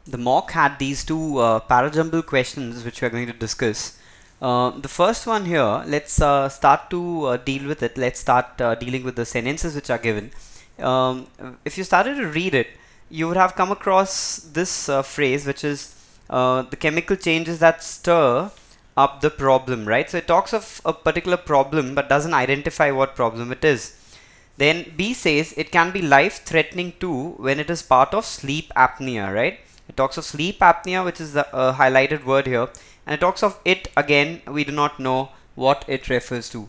The mock had these two parajumble questions which we are going to discuss. The first one here, let's start to deal with it. Let's start dealing with the sentences which are given. If you started to read it, you would have come across this phrase, which is the chemical changes that stir up the problem, right? So it talks of a particular problem but doesn't identify what problem it is. Then B says it can be life threatening too when it is part of sleep apnea, right? It talks of sleep apnea, which is the highlighted word here, and it talks of it again. We do not know what it refers to.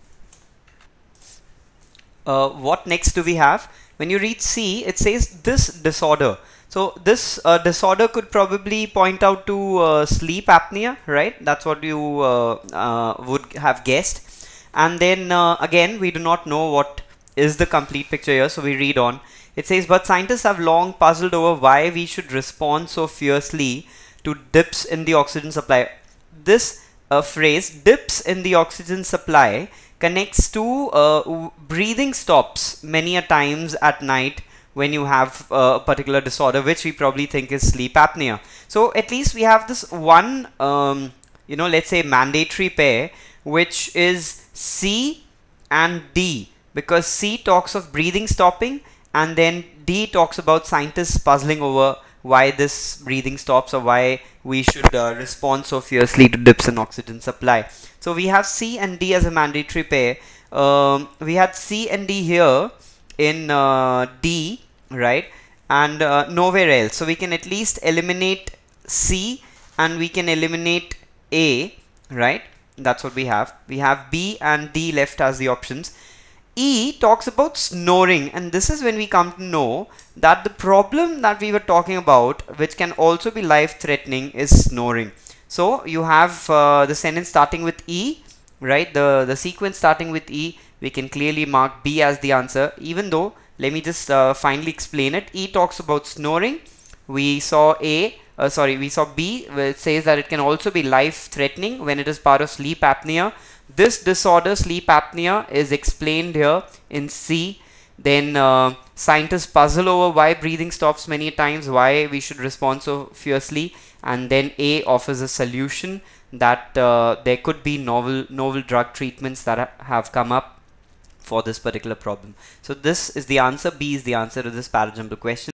What next do we have? When you read C, it says this disorder. So this disorder could probably point out to sleep apnea, right? That's what you would have guessed. And then again, we do not know what is the complete picture here, so we read on. It says, but scientists have long puzzled over why we should respond so fiercely to dips in the oxygen supply. This phrase, dips in the oxygen supply, connects to breathing stops many a times at night when you have a particular disorder, which we probably think is sleep apnea. So at least we have this one, let's say mandatory pair, which is C and D, because C talks of breathing stopping and then D talks about scientists puzzling over why this breathing stops or why we should respond so fiercely to dips in oxygen supply. So we have C and D as a mandatory pair. We had C and D here in D, right, and nowhere else. So we can at least eliminate C and we can eliminate A, right? That's what we have. We have B and D left as the options. E talks about snoring, and this is when we come to know that the problem that we were talking about, which can also be life threatening, is snoring. So you have the sentence starting with E, right? The sequence starting with E. We can clearly mark B as the answer, even though, let me just finally explain it. E talks about snoring. We saw we saw B, where it says that it can also be life threatening when it is part of sleep apnea. This disorder, sleep apnea, is explained here in C. Then scientists puzzle over why breathing stops many times, why we should respond so fiercely, and then A offers a solution that there could be novel drug treatments that have come up for this particular problem. So this is the answer. B is the answer to this parajumble question.